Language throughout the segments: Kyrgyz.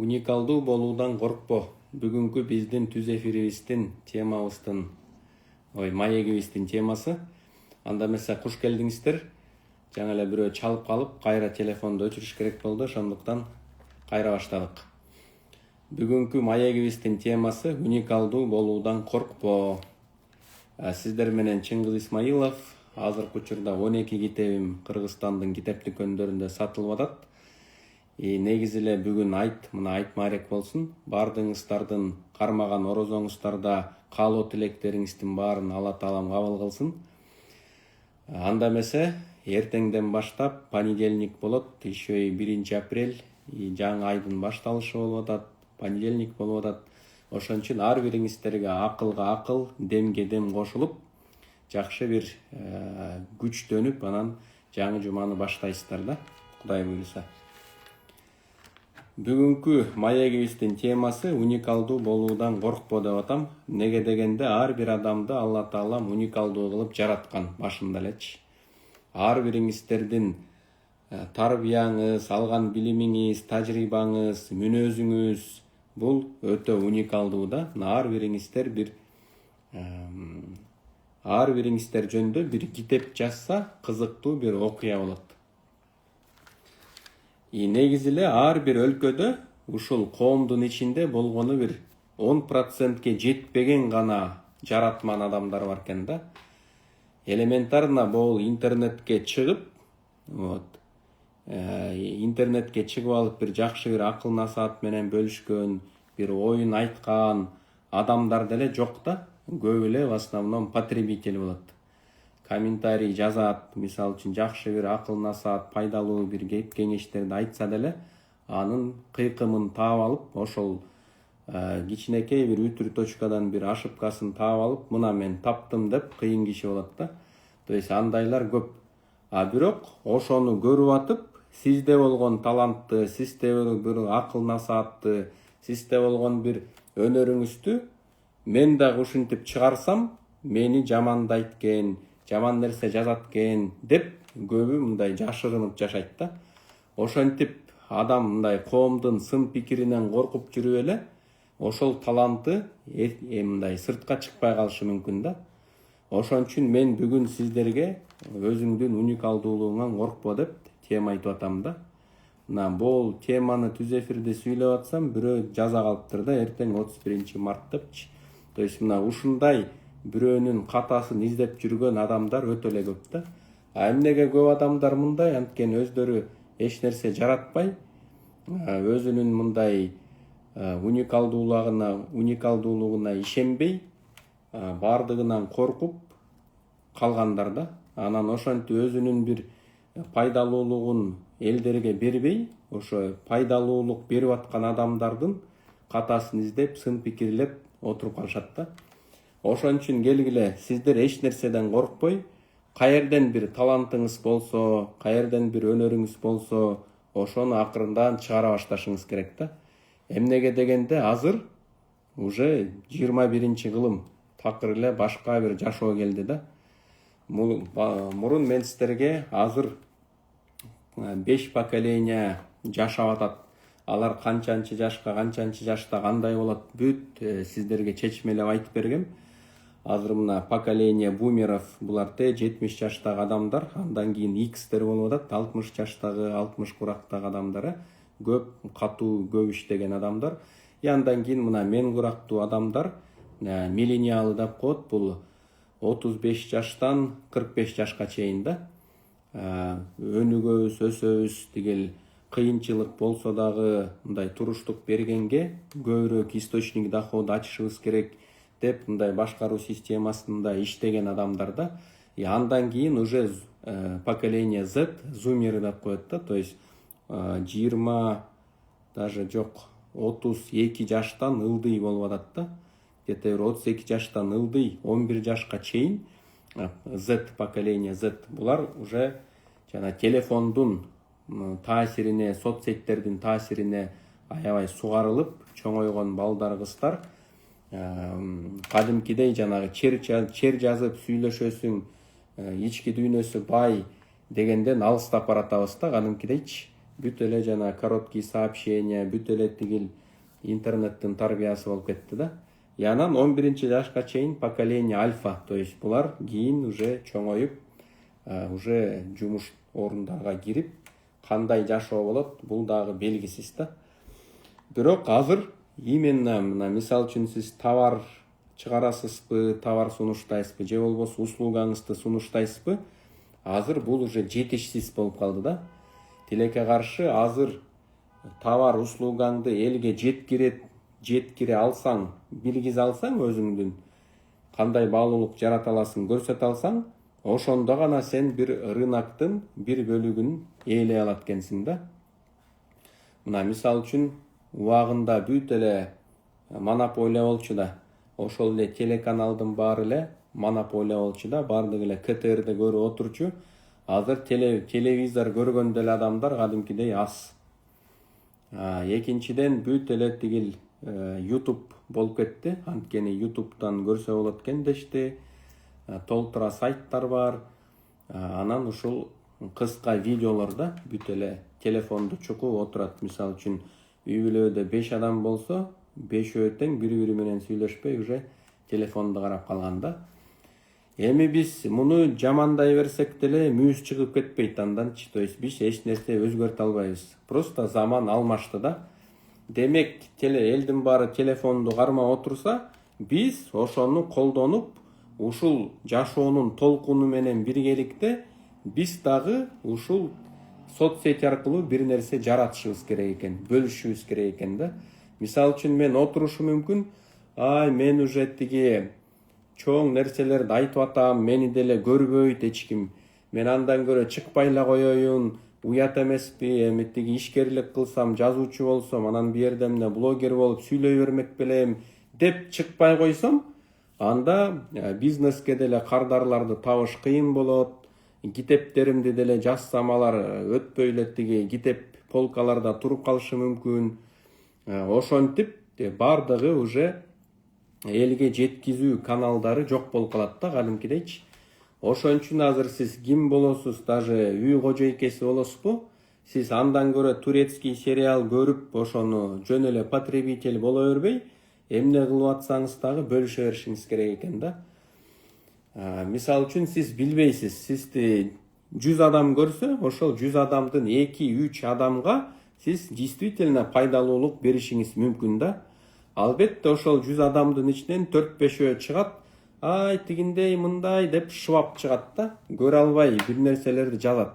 Уникалдуу болуудан коркпо. Бүгүнкү биздин түз эфирибиздин темабыздын, маегибиздин темасы. Анда эмесе куш келдиңиздер. Жаңа эле бирөө чалып калып, кайра телефонду өчүрүш керек болду, ошондуктан кайра баштадык. Бүгүнкү маегибиздин темасы уникалдуу болуудан коркпо. Сиздер менен Чыңгыз Исмаилов. Азыркы учурда 12 китебим Кыргызстандын китеп дүкөндөрүндө сатылып атат. Негизи эле бүгүн мына айт маарек болсун. Бардыгыңыздардын кармаган орозоңуздарда каалоо тилектериңиздин баарын Алла Таалам кабыл кылсын. Анда эмесе эртеңден баштап понедельник болот, еще 1 апрель, жаңы айдын башталышы болуп атат, понедельник болуп атат. Ошон үчүн ар бириңиздерге акылга акыл, демге дем кошулуп, жакшы бир күчтөнүп, анан жаңы жуманы баштайсыздар да, Кудай буйруса. Бүгүнкү маегибиздин темасы уникалдуу болуудан коркпо деп атам. Неге дегенде ар бир адамды Алла Таалам уникалдуу кылып жараткан башында элечи. Ар бириңиздердин тарбияңыз, алган билимиңиз, тажрыйбаңыз, мүнөзүңүз бул өтө уникалдуу да. Ар бириңиздер жөнүндө бир китеп жазса, кызыктуу бир окуя болот. Негизи эле ар бир өлкөдө ушул коомдун ичинде болгону бир 10%ке жетпеген гана жаратман адамдар бар экен да. Элементарно бул интернетке чыгып, интернетке чыгып алып бир жакшы бир акыл насаат менен бөлүшкөн, бир оюн айткан адамдар деле жок да. Көп эле в основном потребитель болот. Комментарий жазат, мисалы үчүн жакшы бир акыл насаат, пайдалуу бир кеп кеңештерди айтса деле, анын кыйкымын таап алып, ошол кичинекей бир үтүр точкадан бир ошибкасын таап алып, мына мен таптым деп кыйын киши болот да. То есть андайлар көп. Бирок ошону көрүп атып, сизде болгон талантты, сизде бир акыл насаатты, сизде болгон бир өнөрүңүздү мен дагы ушинтип чыгарсам, мени жамандайт экен, жаман нерсе жазат экен деп көбү мындай жашырынып жашайт да. Ошентип адам мындай коомдун сын пикиринен коркуп жүрүп эле ошол таланты мындай сыртка чыкпай калышы мүмкүн да. Ошон үчүн мен бүгүн сиздерге өзүңдүн уникалдуулугуңан коркпо деп тема айтып атам да. Мына бул теманы түз эфирде сүйлөп атсам, бирөө жаза калыптыр да, эртең 31 март депчи. То есть мына ушундай бирөөнүн катасын издеп жүргөн адамдар өтө эле көп да. Эмнеге көп адамдар мындай? Анткени өздөрү эч нерсе жаратпай, өзүнүн мындай уникалдуулугуна ишенбей, бардыгынан коркуп калгандар да. Анан ошентип өзүнүн бир пайдалуулугун элдерге бербей, ошо пайдалуулук берип аткан адамдардын катасын издеп, сын пикирлеп отуруп калышат да. Ошон үчүн келгиле, сиздер эч нерседен коркпой, каерден бир талантыңыз болсо, каерден бир өнөрүңүз болсо, ошону акырындан чыгара башташыңыз керек да. Эмнеге дегенде азыр уже 21-кылым, такыр эле башка бир жашоо келди да. Мурун мен сиздерге азыр 5 поколение жашап атат. Алар канчанчы жашта кандай болот, бүт сиздерге чечмелеп айтып бергем. Азыр мына поколение бумеров, булар 70 жаштагы адамдар, андан кийин X'тер болуп атат, 60 жаштагы, 60 курактагы адамдар, көп катуу, көп иштеген адамдар. Андан кийин мына мен курактуу адамдар, миллениалы деп коет, бул 35 жаштан 45 жашка чейин да. Өнүгөбүз, өсөбүз, тигил кыйынчылык болсо дагы мындай туруштук бергенге көбүрөөк источник доходу ачышыбыз керек деп мындай башкаруу системасында иштеген адамдар да. Андан кийин уже поколение Z, зумеры деп коет да. То есть 20 даже жок 32 жаштан ылдый болуп атат да. Где-то 32 жаштан ылдый 11 жашка чейин Z поколение Z, булар уже жана телефондун таасирине, соцсеттердин таасирине аябай сугарылып чоңойгон балдар, кыздар. Кадимкидей жанагы чер жазып сүйлөшөсүң, ички дүйнөсү бай дегенден алыстап баратабыз да, кадимкидейчи. бүт эле жана короткий сообщение, бүт эле тигил интернеттин тарбиясы болуп кетти да. И анан 11 жашка чейин поколение альфа, то есть булар кийин уже чоңоюп, уже жумуш орундарга кирип, кандай жашоо болот, бул дагы белгисиз да. Бирок азыр именно мына мисалы үчүн сиз товар чыгарасызбы, товар сунуштайсызбы, же болбосо услугаңызды сунуштайсызбы, азыр бул уже жетишсиз болуп калды да. Тилекке каршы азыр товар услугаңды элге жеткире алсаң, билгизе алсаң, өзүңдүн кандай баалуулук жарата аласың көрсөтө алсаң, ошондо гана сен бир рыноктун бир бөлүгүн ээлей алат экенсиң да. Мына мисалы үчүн убагында бүт эле монополия болчу да. Ошол эле телеканалдын баары эле монополия болчу да, баардыгы эле КТРди көрүп отурчу. Азыр телевизор көргөн деле адамдар кадимкидей аз. Экинчиден бүт эле тигил YouTube болуп кетти. Анткени YouTube'дан көрсө болот экен дешти. Толтура сайттар бар. Анан ушул кыска видеолордо бүт эле телефонду чукуп отурат. Мисалы үчүн үй бүлөдө 5 адам болсо, 5 тең бири-бири менен сүйлөшпөй уже телефонду карап калган да. Эми биз муну жамандай берсек деле мүйүз чыгып кетпейт анданчы. То есть биз эч нерсе өзгөртө албайбыз. Просто заман алмашты да. Демек, элдин баары телефонду кармап отурса, биз ошону колдонуп, ушул жашоонун толкуну менен биргеликте биз дагы ушул соцсети аркылуу бир нерсе жаратышыбыз керек экен, бөлүшүбүз керек экен да. Мисалы үчүн мен отурушум мүмкүн, мен уже тиги чоң нерселерди айтып атам, мени деле көрбөйт эч ким. Мен андан көрө чыкпай эле коеюн, уят эмеспи, эми тиги ишкерлик кылсам, жазуучу болсом, анан бир жерде эмне блогер болуп сүйлөй бермек белем деп чыкпай койсом, анда бизнеске деле кардарларды табыш кыйын болот. Китептеримди деле жазсам алар өтпөй эле тиги китеп полкаларда туруп калышы мүмкүн. Ошентип бардыгы уже элге жеткизүү каналдары жок болуп калат да кадимкидейчи. Ошон үчүн азыр сиз ким болосуз, даже үй кожойкеси болосузбу, сиз андан көрө турецкий сериал көрүп, ошону жөн эле потребитель боло бербей, эмне кылып атсаңыз дагы бөлүшө беришиңиз керек экен да. Мисалы үчүн сиз билбейсиз, сизди 100 адам көрсө, ошол 100 адамдын 2-3 адамга сиз действительно пайдалуулук беришиңиз мүмкүн да. Албетте ошол 100 адамдын ичинен 4-5 чыгат, тигиндей мындай деп шыбап чыгат да, көрө албай бир нерселерди жазат.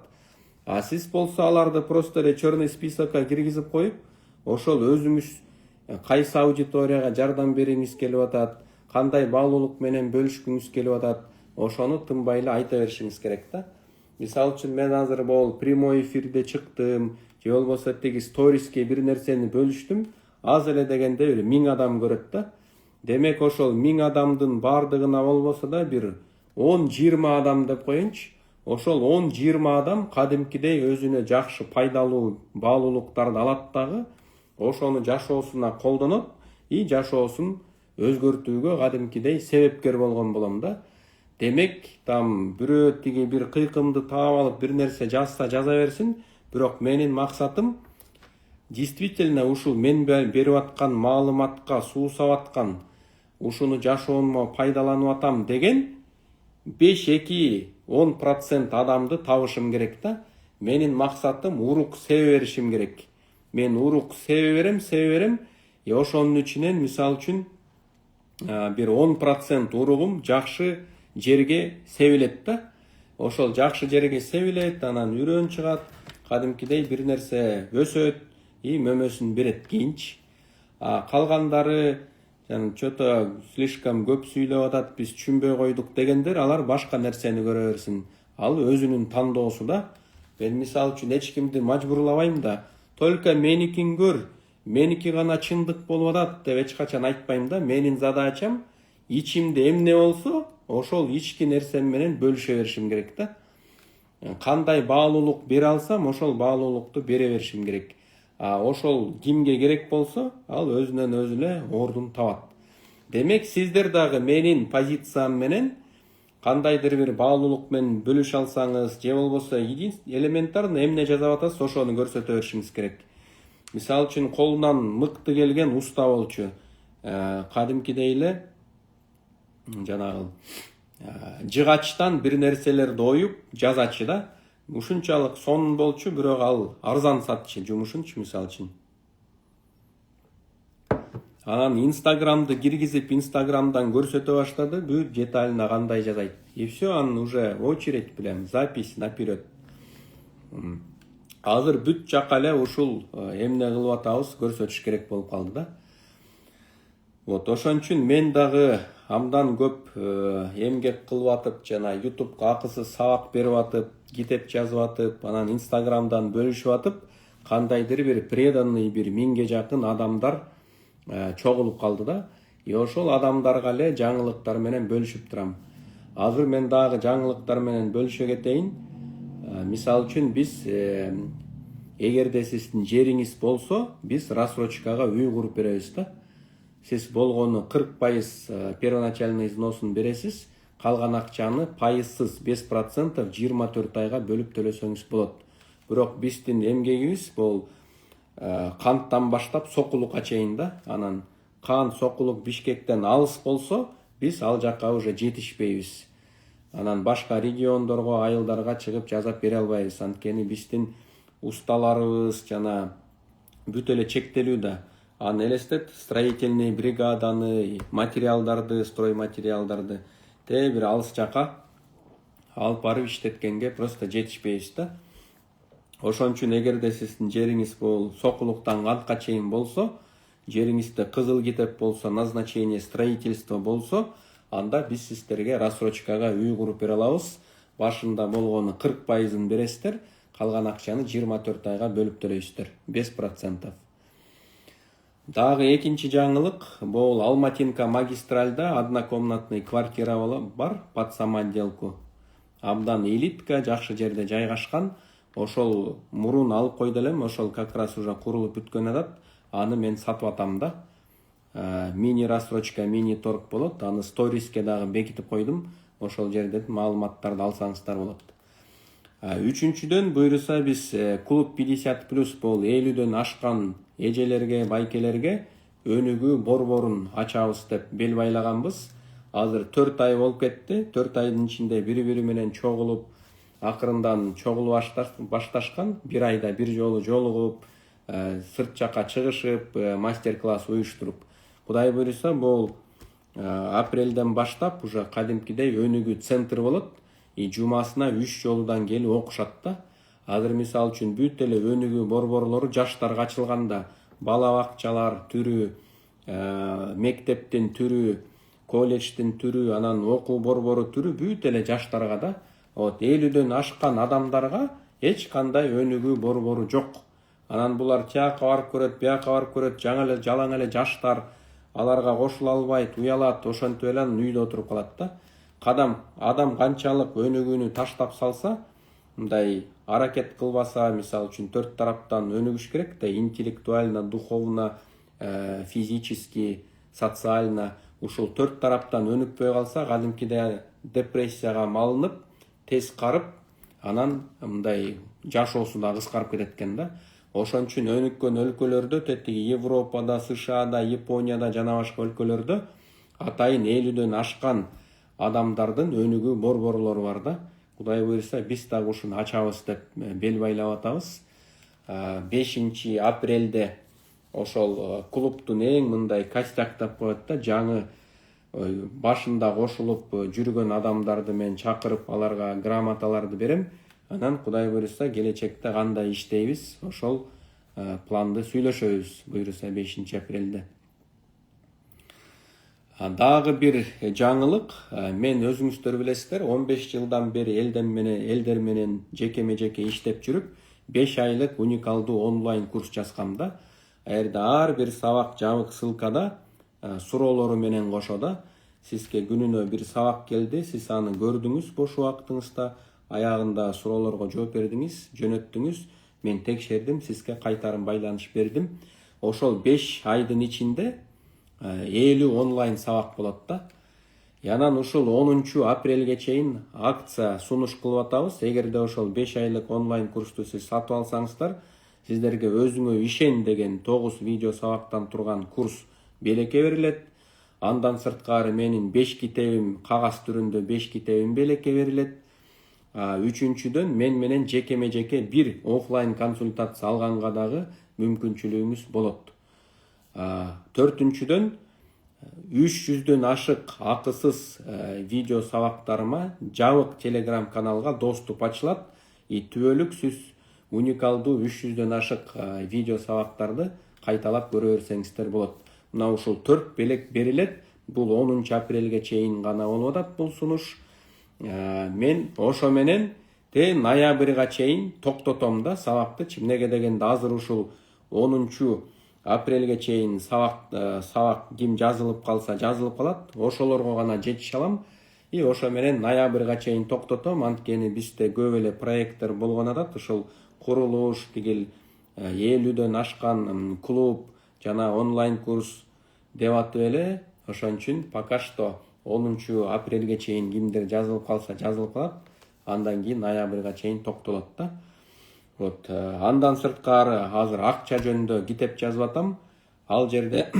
Сиз болсо аларды просто эле черный списокко киргизип коюп, ошол өзүңүз кайсы аудиторияга жардам бергиңиз келип атат, кандай баалуулук менен бөлүшкүңүз келип атат, ошону тынбай эле айта беришиңиз керек да. Мисалы үчүн мен азыр бул прямой эфирде чыктым, же болбосо тиги сториске бир нерсени бөлүштүм, аз эле дегенде 1000 адам көрөт да. Демек ошол 1000 адамдын бардыгына болбосо да бир 10-20 адам деп коеюнчу. Ошол 10-20 адам кадимкидей өзүнө жакшы пайдалуу баалуулуктарды алат дагы, ошону жашоосуна колдонот и жашоосун өзгөртүүгө кадимкидей себепкер болгон болом да. Демек, там бирөө тиги бир кыйкымды таап алып бир нерсе жазса жаза берсин, бирок менин максатым действительно ушул мен берип аткан маалыматка суусап аткан, ушуну жашоомо пайдаланып атам деген 5-2-10% адамды табышым керек да. Менин максатым урук себе беришим керек. Мен урук себе берем, ошонун ичинен мисалы үчүн бир 10% уругум жакшы жерге себилет да. Ошол жакшы жерге себилет, анан үрөн чыгат, кадимкидей бир нерсе өсөт, мөмөсүн берет кийинчи. Калгандары чото слишком көп сүйлөп атат, биз түшүнбөй койдук дегендер, алар башка нерсени көрө берсин. Ал өзүнүн тандоосу да. Мен мисалы үчүн эч кимди мажбурлабайм да. Только меникин көр, меники гана чындык болуп атат деп эч качан айтпайм да. Менин задачам ичимде эмне болсо, ошол ички нерсем менен бөлүшө беришим керек да. Кандай баалуулук бере алсам, ошол баалуулукту бере беришим керек. Ошол кимге керек болсо, ал өзүнөн өзү эле ордун табат. Демек, сиздер дагы менин позициям менен кандайдыр бир баалуулук менен бөлүшө алсаңыз же болбосо элементарно эмне жасап атасыз ошону көрсөтө беришиңиз керек. Мисалы үчүн колунан мыкты келген уста болчу. Кадимкидей эле жанагы жыгачтан бир нерселерди оюп жазачы да. Ушунчалык сонун болчу, бирок ал арзан сатчы жумушунчу мисалы үчүн. Анан Инстаграмды киргизип, Инстаграмдан көрсөтө баштады, бүт деталына кандай жазайт. И все, анын уже очередь билем, запись наперед. Азыр бүт жака эле ушул эмне кылып атабыз көрсөтүш керек болуп калды да. Вот ошон үчүн мен дагы амдан көп эмгек кылып атып, жана YouTube'га акысыз сабак берип атып, китеп жазып атып, анан Инстаграмдан бөлүшүп атып, кандайдыр бир преданный бир 1000ге жакын адамдар чогулуп калды да. И ошол адамдарга эле жаңылыктар менен бөлүшүп турам. Азыр мен дагы жаңылыктар менен бөлүшө кетейин. Мисалы үчүн биз эгерде сиздин жериңиз болсо, биз рассрочкага үй куруп беребиз да. Сиз болгону 40% первоначальный взносун бересиз, калган акчаны пайызсыз 5% 24 айга бөлүп төлөсөңүз болот. Бирок биздин эмгегибиз бул канттан баштап сокулукка чейин да. Анан кан, сокулук Бишкектен алыс болсо, биз ал жакка уже жетишпейбиз. Анан башка региондорго, айылдарга чыгып жазап бере албайбыз. Анткени биздин усталарыбыз жана бүт эле чектелүү да. Аны элестет, строительный бригаданы, материалдарды, стройматериалдарды бир алыс жака алып барып иштеткенге просто жетишпейбиз да. Ошон үчүн эгерде сиздин жериңиз бул сокулуктан кантка чейин болсо, жериңизде кызыл китеп болсо, назначение строительство болсо, анда биз сиздерге рассрочкага үй куруп бере алабыз. Башында болгону 40%-ын бересиздер, калган акчаны 24 айга бөлүп төлөйсүздөр, 5%. Дагы экинчи жаңылык, бул Алматинка магистральда однокомнатный квартира бар, под самоотделку. Абдан элитка, жакшы жерде жайгашкан. Ошол мурун алып койду элем, ошол как раз уже курулуп бүткөн атат. Аны мен сатып атам да. Мини рассрочка, мини торг болот. Аны сториске дагы бекитип койдум. Ошол жерден маалыматтарды алсаңыздар болот. Үчүнчүдөн буйруса биз клуб 50+ бул 50дөн ашкан эжелерге, байкелерге өнүгүү борборун ачабыз деп бел байлаганбыз. Азыр 4 ай болуп кетти. 4 айдын ичинде бири-бири менен чогулуп, акырындан чогулуп башташкан. 1 айда бир жолу жолугуп, сырт жака чыгышып, мастер-класс уюштуруп. Кудай буйруса, бул апрелден баштап уже кадимкидей өнүгүү центр болот. И жумасына 3 жолудан келип окушат да. Азыр мисалы үчүн бүт эле өнүгүү борборлору жаштарга ачылганда, бала бакчалар түрү, мектептин түрү, колледждин түрү, анан окуу борбору түрү бүт эле жаштарга да. Вот 50дөн ашкан адамдарга эч кандай өнүгүү борбору жок. Анан булар тияка барып көрөт, бияка барып көрөт, жалаң эле жаштар аларга кошула албайт, уялат, ошентип эле үйдө отуруп калат да. Адам канчалык өнүгүүнү таштап салса, мындай аракет кылбаса, мисалы үчүн 4 тараптан өнүгүш керек да, интеллектуально, духовно, физически, социально. Ушул 4 тараптан өнүкпөй калса, кадимкидей депрессияга малынып, тез карып, анан мындай жашоосу да кыскарып кетет экен да. Ошон үчүн өнүккөн өлкөлөрдө, тетиги Европада, США-да, Японияда жана башка өлкөлөрдө атайын 50дөн ашкан адамдардын өнүгүү борборлору бар да. Кудай буйруса, биз дагы ушуну ачабыз деп бел байлап атабыз. 5 апрелде ошол клубтун эң мындай костяктап коет да, жаңы башында кошулуп жүргөн адамдарды мен чакырып, аларга грамоталарды берем. Анан Кудай буйруса, келечекте кандай иштейбиз, ошол планды сүйлөшөбүз буйруса 5 апрелде. Дагы бир жаңылык, мен өзүңүздөр билесиздер, 15 жылдан бери элдер менен жекеме-жеке иштеп жүрүп, 5 айлык уникалдуу онлайн курс жазгам да. Эгерде ар бир сабак жабык ссылкада суроолору менен кошо. Сизге күнүнө бир сабак келди, сиз аны көрдүңүз бош убактыңызда, аягында суроолорго жооп бердиңиз, жөнөттүңүз, мен текшердим, сизге кайтарым байланыш бердим. Ошол 5 айдын ичинде 50 онлайн сабак болот да. Анан ушул 10 апрелге чейин акция сунуш кылып атабыз. Эгерде ошол 5 айлык онлайн курсту сиз сатып алсаңыздар, сиздерге өзүңө ишен деген 9 видео сабактан турган курс белекке берилет. Андан сырткары менин 5 китебим, кагаз түрүндө 5 китебим белекке берилет. Үчүнчүдөн мен менен жекеме-жеке бир офлайн консультация алганга дагы мүмкүнчүлүгүңүз болот. Төртүнчүдөн 300дөн ашык акысыз видео сабактарыма жабык телеграм каналга доступ ачылат. Түбөлүксүз уникалдуу 300дөн ашык видео сабактарды кайталап көрө берсеңиздер болот. Мына ушул 4 белек берилет. Бул 10 апрелге чейин гана болуп атат бул сунуш. Мен ошо менен ноябрга чейин токтотом да сабакты. Эмнеге дегенде азыр ушул 10 апрелге чейин сабак ким жазылып калса жазылып калат. Ошолорго гана жетише алам. Ошо менен ноябрга чейин токтотом. Анткени бизде көп эле проекттер болгон атат. Ушул курулуш, тигил 50дөн ашкан клуб жана онлайн курс деп атып эле. Ошон үчүн пока что 10 апрелге чейин кимдир жазылып калса жазылып калат. Андан кийин ноябрга чейин токтолот да. Андан сырткары азыр акча жөнүндө китеп жазып атам. Ал жерде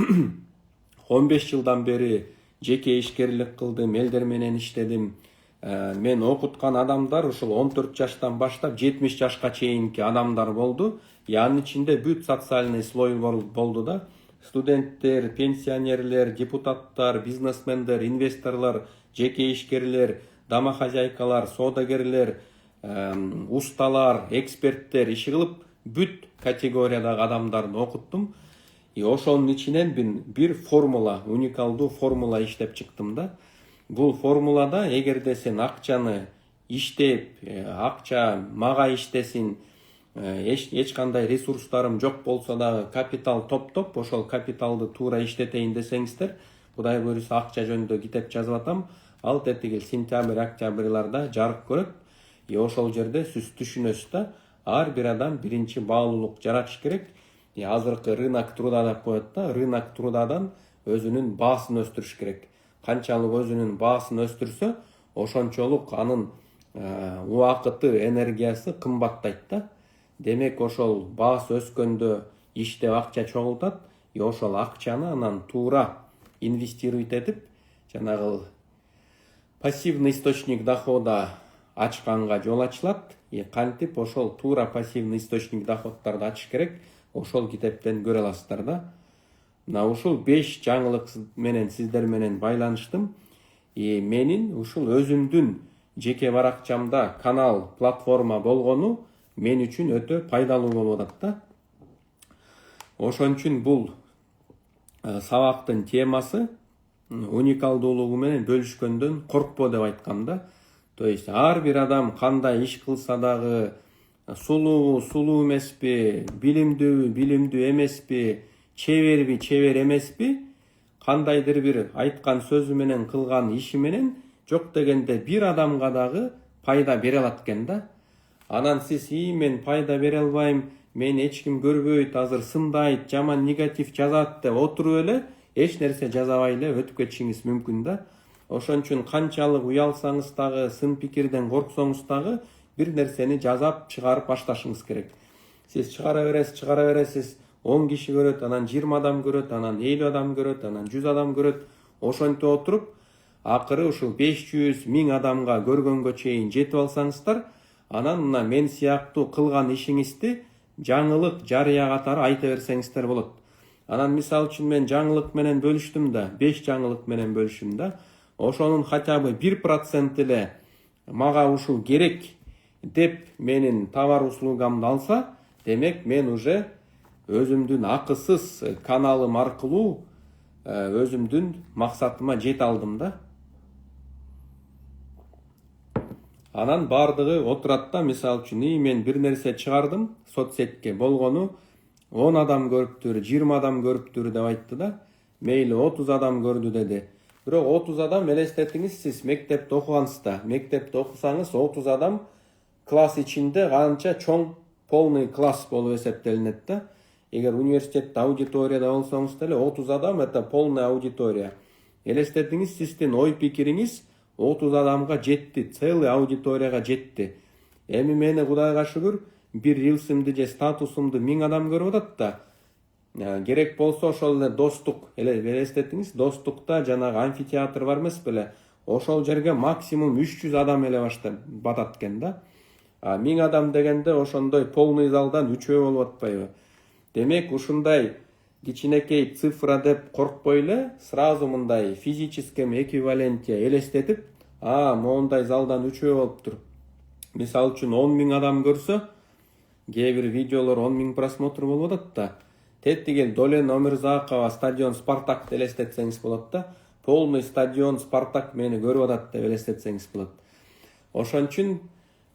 15 жылдан бери жеке ишкерлик кылдым, элдер менен иштедим. Мен окуткан адамдар ушул 14 жаштан баштап 70 жашка чейинки адамдар болду. Анын ичинде бүт социальный слой болду да. Студенттер, пенсионерлер, депутаттар, бизнесмендер, инвесторлар, жеке ишкерлер, домохозяйкалар, соодагерлер, усталар, эксперттер иши кылып бүт категориядагы адамдарды окуттум. Ошонун ичинен бир формула, уникалдуу формула иштеп чыктым да. Бул формулада эгерде сен акчаны иштеп, акча мага иштесин, эч кандай ресурстарым жок болсо дагы капитал топтоп, ошол капиталды туура иштетейин десеңиздер, Кудай буюрса акча жөнүндө китеп жазып атам. Ал тетигил сентябрь, октябрларда жарык көрөт. Ошол жерде сиз түшүнөсүз да, ар бир адам биринчи баалуулук жаратыш керек. Азыркы рынок труда деп коет да, рынок трудадан өзүнүн баасын өстүрүш керек. Канчалык өзүнүн баасын өстүрсө, ошончолук анын убакыты, энергиясы кымбаттайт да. Демек ошол баасы өскөндө иштеп акча чогултат. Ошол акчаны анан туура инвестировать этип, жанагы пассивный источник дохода ачканга жол ачылат. Кантип ошол туура пассивный источник доходдорду ачыш керек. Ошол китептен көрө аласыздар да. Мына ушул 5 жаңылык менен сиздер менен байланыштым. Менин ушул өзүмдүн жеке баракчамда канал, платформа болгону мен үчүн өтө пайдалуу болуп атат да. Ошон үчүн бул сабактын темасы уникалдуулугу менен бөлүшкөндөн коркпо деп айткам да. То есть ар бир адам кандай иш кылса дагы, сулуу эмеспи, билимдүү эмеспи, чебер эмеспи, кандайдыр бир айткан сөзү менен кылган иши менен жок дегенде бир адамга дагы пайда бере алат экен да. Анан сиз мен пайда бере албайм, мен эч ким көрбөйт, азыр сындайт, жаман негатив жазат деп отуруп эле эч нерсе жазабай эле өтүп кетишиңиз мүмкүн да. Ошон үчүн канчалык уялсаңыз дагы, сын пикирден корксоңуз дагы бир нерсени жазап чыгарып башташыңыз керек. Сиз чыгара бересиз, 10 киши көрөт, анан 20 адам көрөт, анан 50 адам көрөт, анан 100 адам көрөт. Ошентип отуруп, акыры ушул 500-1000 адамга көргөнгө чейин жетип алсаңыздар, анан мына мен сыяктуу кылган ишиңизди жаңылык жарыя катары айта берсеңиздер болот. Анан мисалы үчүн мен жаңылык менен бөлүштүм да, 5 жаңылык менен бөлүштүм да. Ошонун хотя бы 1% эле мага ушул керек деп менин товар услугамды алса, демек мен уже өзүмдүн акысыз каналым аркылуу өзүмдүн максатыма жете алдым да. Анан бардыгы отурат да, мисалы үчүн мен бир нерсе чыгардым, соцсетке болгону 10 адам көрүптүр, 20 адам көрүптүр деп айтты да. Мейли 30 адам көрдү деди. Бирок 30 адам элестетиңиз, сиз мектепте окугансыз да. Мектепте окусаңыз 30 адам класс ичинде канча чоң полный класс болуп эсептелинет да. Эгер университетте аудиторияда болсоңуз деле 30 адам это полная аудитория. Элестетиңиз, сиздин ой пикириңиз 30 адамга жетти, целый аудиторияга жетти. Эми мени Кудайга шүгүр бир рилсимди же статусумду 1000 адам көрүп атат да. Керек болсо ошол эле достук, элестетиңиз, достукта жанагы амфитеатр бар эмес беле? Ошол жерге максимум 300 адам эле батат экен да. 1000 адам дегенде ошондой полный залдан 3 болуп атпайбы? Демек, ушундай кичинекей цифра деп коркпой эле, сразу мындай физическом эквиваленте элестетип, моундай залдан 3 болуптур. Мисалы үчүн 10 000 адам көрсө, кээ бир видеолор 10 000 просмотр болуп атат да. Теттигел Долен Омирзакова стадион Спартак элестетсеңиз болот да. Полный стадион Спартак мени көрүп атат деп элестетсеңиз болот. Ошон үчүн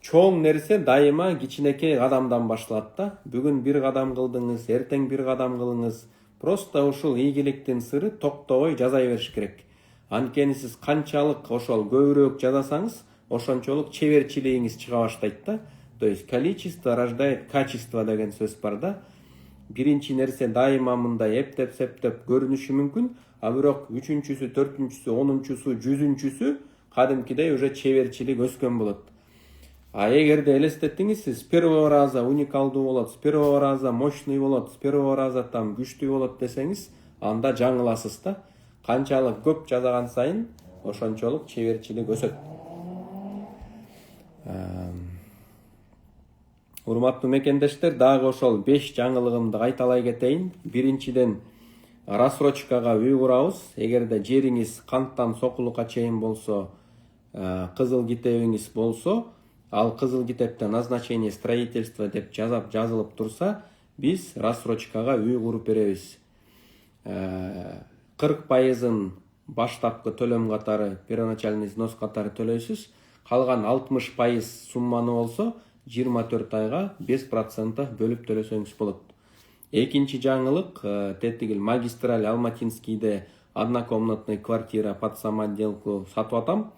чоң нерсе дайыма кичинекей кадамдан башталат да. Бүгүн бир кадам кылдыңыз, эртең бир кадам кылыңыз. Просто ушул ийгиликтин сыры токтобой жаза бериш керек. Анткени сиз канчалык ошол көбүрөөк жазасаңыз, ошончолук чеберчилигиңиз чыга баштайт да. То есть количество рождает качество деген сөз бар да. Биринчи нерсе дайыма мындай эптеп-септеп көрүнүшү мүмкүн, бирок 3-чүсү, 4-чүсү, 10-чүсү, 100-чүсү кадимкидей уже чеберчилик өскөн болот. Эгерде элестетиңиз, сиз с первого раза уникалдуу болот, с первого раза мощный болот, с первого раза там күчтүү болот десеңиз, анда жаңыласыз да. Канчалык көп жазаган сайын ошончолук чеберчилик өсөт. Урматтуу мекендештер, дагы ошол 5 жаңылыгымды кайталай кетейин. Биринчиден, рассрочкага үй курабыз. Эгерде жериңиз канттан сокулукка чейин болсо, кызыл китебиңиз болсо, ал кызыл китепте назначение строительства деп жазылып турса, биз рассрочкага үй куруп беребиз. 40% баштапкы төлөм катары, первоначальный взнос катары төлөйсүз. Калган 60% сумманы болсо 24 айга 5% бөлүп төлөсөңүз болот. Экинчи жаңылык, теттигил магистраль Алматинскийде однокомнатный квартира под самоотделку сатып атам.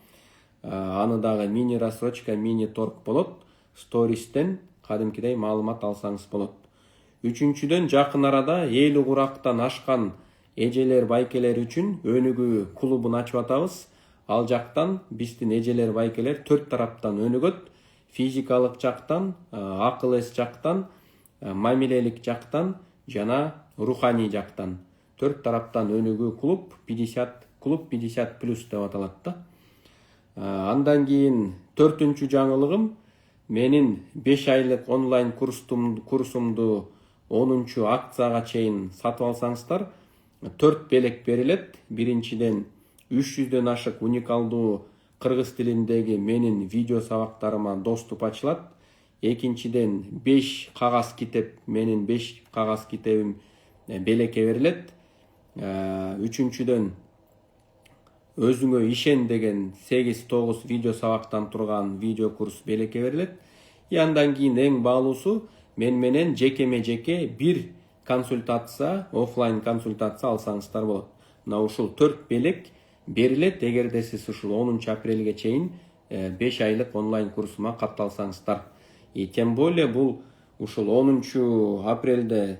Аны дагы мини рассрочка, мини торг болот. Стористен кадимкидей маалымат алсаңыз болот. Үчүнчүдөн, жакын арада 50 курактан ашкан эжелер, байкелер үчүн өнүгүү клубун ачып атабыз. Ал жактан биздин эжелер, байкелер 4 тараптан өнүгөт. Физикалык жактан, акыл эс жактан, мамилелик жактан жана руханий жактан 4 тараптан өнүгүү клуб 50 плюс деп аталат да. Андан кийин 4-чү жаңылыгым, менин 5 айлык онлайн курсумду 10-чу акцияга чейин сатып алсаңыздар, 4 белек берилет. Биринчиден 300дөн ашык уникалдуу кыргыз тилиндеги менин видео сабактарыма доступ ачылат. Экинчиден 5 кагаз китеп, менин 5 кагаз китебим белекке берилет. Үчүнчүдөн өзүңө ишен деген 8-9 видео сабактан турган видео курс белекке берилет. Андан кийин эң баалуусу, мен менен жекеме-жеке бир консультация, офлайн консультация алсаңыздар болот. Мына ушул 4 белек берилет, эгерде сиз ушул 10 апрелге чейин 5 айлык онлайн курсума катталсаңыздар. Тем более бул ушул 10 апрелде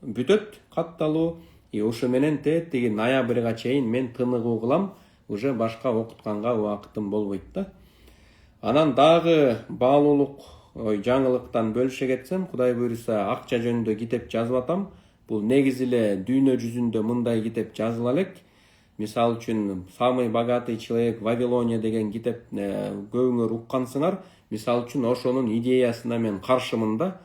бүтөт катталуу. Ушу менен теттиги ноябрга чейин мен тыныгуу кылам, уже башка окутканга убакытым болбойт да. Анан дагы баалуулук жаңылыктан бөлүшө кетсем, Кудай буйруса акча жөнүндө китеп жазып атам. Бул негизи эле дүйнө жүзүндө мындай китеп жазыла элек. Мисалы үчүн «Самый богатый человек в Вавилоне» деген китеп көбүңөр уккансыңар. Мисалы үчүн ошонун идеясына мен каршымын да.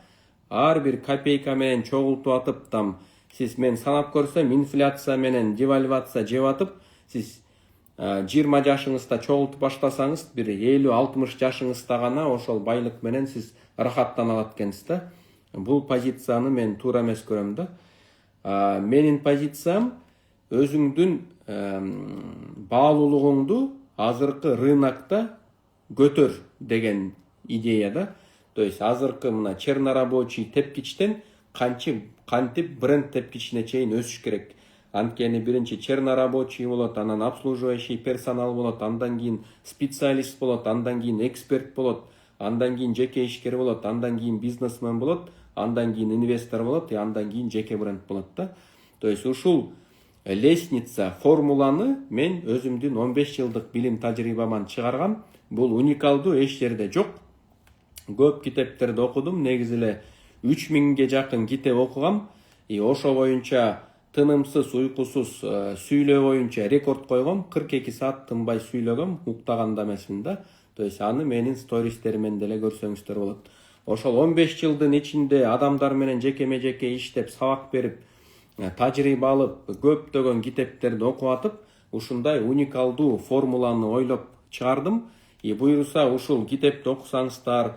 Ар бир копейка менен чогултуп атып, там сиз мен санап көрсөм, инфляция менен девальвация жеп атып, сиз 20 жашыңызда чогултуп баштасаңыз, бир 50-60 жашыңызда гана ошол байлык менен сиз рахаттана алат экенсиз да. Бул позицияны мен туура эмес көрөм да. Менин позициям өзүңдүн баалуулугуңду азыркы рынокто көтөр деген идея да. То есть азыркы мына чернорабочий тепкичтен кантип бренд тепкичине чейин өсүш керек. Анткени биринчи чернорабочий болот, анан обслуживающий персонал болот, андан кийин специалист болот, андан кийин эксперт болот, андан кийин жеке ишкер болот, андан кийин бизнесмен болот, андан кийин инвестор болот, андан кийин жеке бренд болот да. То есть ушул лестница формуланы мен өзүмдүн 15 жылдык билим тажрыйбаман чыгаргам. Бул уникалдуу, эч жерде жок. Көп китептерди окудум. Негизи эле 3000ге жакын китеп окугам. Ошо боюнча тынымсыз, уйкусуз сүйлөө боюнча рекорд койгом. 42 саат тынбай сүйлөгөм, уктаганда эмесмин да. То есть аны менин стористеримден деле көрсөңүздөр болот. Ошол 15 жылдын ичинде адамдар менен жекеме жеке иштеп, сабак берип, тажрыйба алып, көптөгөн китептерди окуп атып, ушундай уникалдуу формуланы ойлоп чыгардым. Буюрса ушул китепти окусаңыздар,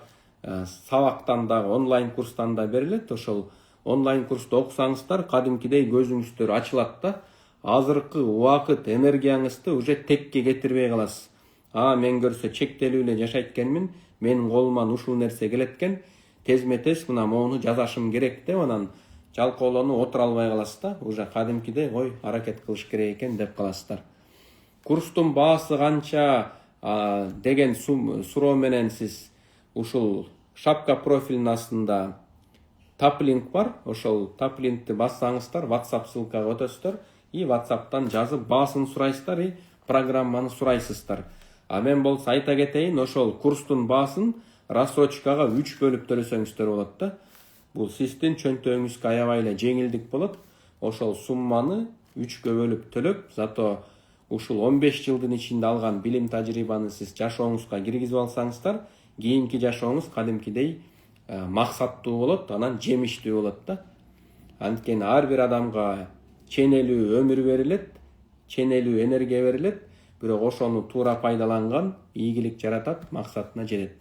сабактан да, онлайн курстан да берилет. Ошол онлайн курсту окусаңыздар, кадимкидей көзүңүздөр ачылат да. Азыркы убакыт энергияңызды уже текке кетирбей каласыз. Мен көрсө чектелүү эле жашайт экенмин, менин колуман ушул нерсе келет экен, тезме-тез мына моуну жазашым керек деп анан жалкоолонуп отура албай каласыз да. Уже кадимкидей ой аракет кылыш керек экен деп каласыздар. Курстун баасы канча деген суроо менен сиз ушул шапка профилинин астында таплинк бар. Ошол таплинкти бассаңыздар, WhatsApp ссылкага өтөсүздөр. WhatsApp'тан жазып баасын сурайсыздар, программаны сурайсыздар. Мен болсо айта кетейин, ошол курстун баасын рассрочкага 3 бөлүп төлөсөңүздөр болот да. Бул сиздин чөнтөгүңүзгө аябай эле жеңилдик болот. Ошол сумманы 3гө бөлүп төлөп, зато ушул 15 жылдын ичинде алган билим тажрыйбаны сиз жашооңузга киргизип алсаңыздар, кийинки жашооңуз кадимкидей максаттуу болот, анан жемиштүү болот да. Анткени ар бир адамга ченелүү өмүр берилет, ченелүү энергия берилет, бирок ошону туура пайдаланган ийгилик жаратат, максатына жетет.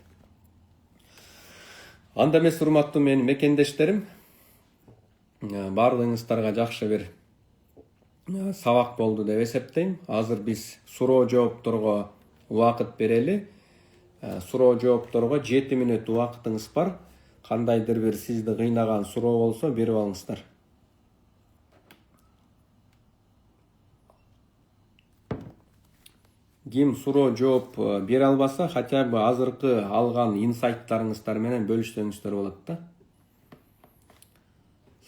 Анда эмес, урматтуу менин мекендештерим, баардыгыңыздарга жакшы бир сабак болду деп эсептейм. Азыр биз суроо жоопторго убакыт берели. Суроо жоопторго 7 мүнөт убакытыңыз бар. Кандайдыр бир сизди кыйнаган суроо болсо берип алыңыздар. Ким суроо жооп бере албаса, хотя бы азыркы алган инсайттарыңыздар менен бөлүшсөңүздөр болот да.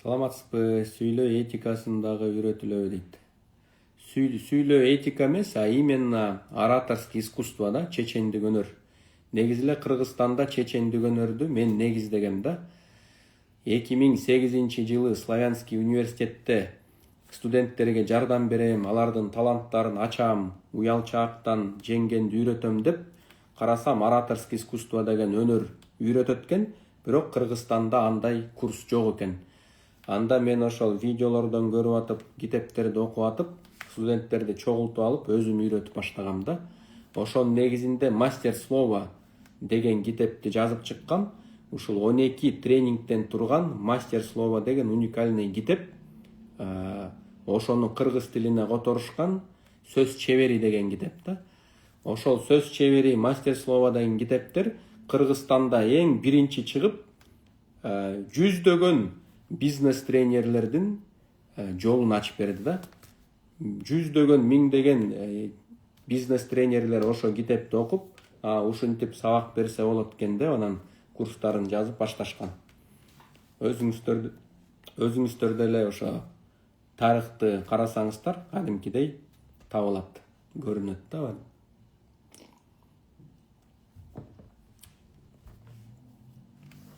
Саламатсызбы, сүйлөө этикасын дагы үйрөтүлөбү дейт. Сүйлөө этика эмес, именно ораторский искусство да, чечендик өнөр. Негизи эле Кыргызстанда чечендик өнөрдү мен негиздегем да. 2008-жылы Славянский университетте студенттерге жардам берем, алардын таланттарын ачам, уялчаактан жеңгенди үйрөтөм деп карасам, ораторский искусство деген өнөр үйрөтөт экен, бирок Кыргызстанда андай курс жок экен. Анда мен ошол видеолордон көрүп атып, китептерди окуп атып, студенттерди чогултуп алып, өзүм үйрөтүп баштагам да. Ошонун негизинде мастер слова деген китепти жазып чыккам. Ушул 12 тренингден турган мастер слова деген уникальный китеп. Ошону кыргыз тилине которушкан сөз чебери деген китеп да. Ошол сөз чебери мастер слова деген китептер Кыргызстанда эң биринчи чыгып, жүздөгөн бизнес тренерлердин жолун ачып берди да. Жүздөгөн, миңдеген бизнес тренерлер ошо китепти окуп, ушинтип сабак берсе болот экен деп анан курстарын жазып башташкан. Өзүңүздөр деле ошо тарыхты карасаңыздар, кадимкидей табылат, көрүнөт да.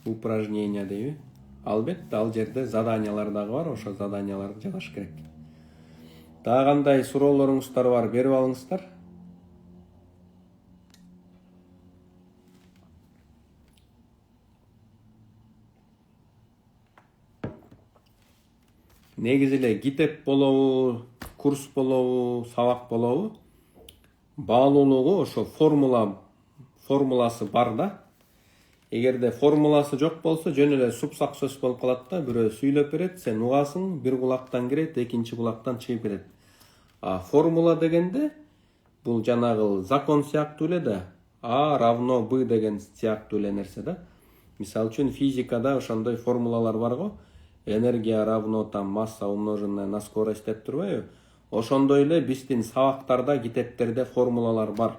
Упражнение дейби. Албетте ал жерде заданиялар дагы бар, ошо заданияларды жазыш керек. Дагы кандай суроолоруңуздар бар, берип алыңыздар. Негизи эле китеп болобу, курс болобу, сабак болобу, баалуулугу ошо формуласы бар да. Эгерде формуласы жок болсо, жөн эле супсак сөз болуп калат да. Бирөө сүйлөп берет, сен угасың, бир кулактан кирет, экинчи кулактан чыгып кетет. Формула дегенде бул жанагы закон сыяктуу эле да. А равно Б деген сыяктуу эле нерсе да. Мисалы үчүн физикада ошондой формулалар бар го. Энергия равно там масса умноженная на скорость деп турбайбы? Ошондой эле биздин сабактарда, китептерде формулалар бар.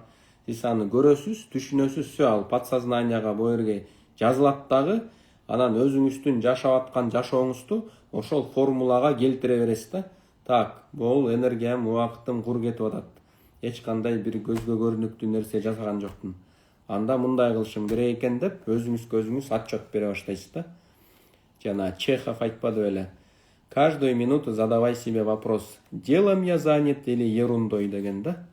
Сиз аны көрөсүз, түшүнөсүз, ал подсознанияга бу жерге жазылат дагы, анан өзүңүздүн жашап аткан жашооңузду ошол формулага келтире бересиз да. Так, бул энергиям, убактым кур кетип атат. Эч кандай бир көзгө көрүнүктүү нерсе жасаган жокмун. Анда мындай кылышым керек экен деп өзүңүз отчет бере баштайсыз да. Жана Чехов айтпады беле. Каждую минуту задавай себе вопрос: делом я занят или ерундой деген да.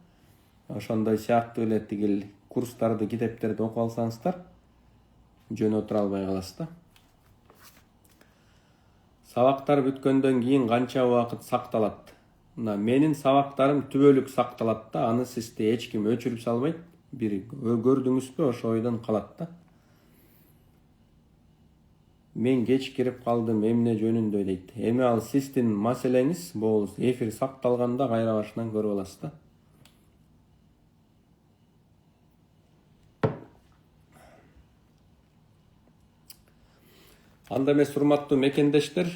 Ошондой сыяктуу эле тигил курстарды, китептерди окуп алсаңыздар, жөн отура албай каласыз да. Сабактар бүткөндөн кийин канча убакыт сакталат? Мына менин сабактарым түбөлүк сакталат да, аны сизди эч ким өчүрүп салбайт. Бир көрдүңүзбү, ошо ойдон калат да. Мен кеч кирип калдым эмне жөнүндө дейт. Эми ал сиздин маселеңиз, бул эфир сакталганда кайра башынан көрүп аласыз да. Анда эмес, урматтуу мекендештер,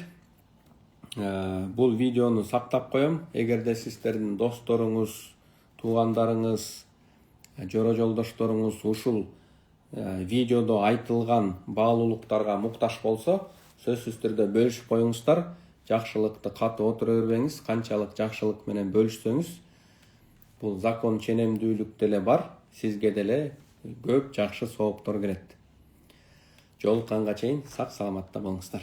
бул видеону сактап коем. Эгерде сиздердин досторуңуз, туугандарыңыз, жора жолдошторуңуз ушул видеодо айтылган баалуулуктарга муктаж болсо, сөзсүз түрдө бөлүшүп коюңуздар. Жакшылыкты катып отура бербеңиз. Канчалык жакшылык менен бөлүшсөңүз, бул закон ченемдүүлүк деле бар, сизге деле көп жакшы сооптор келет. Жолукканга чейин сак саламатта болуңуздар.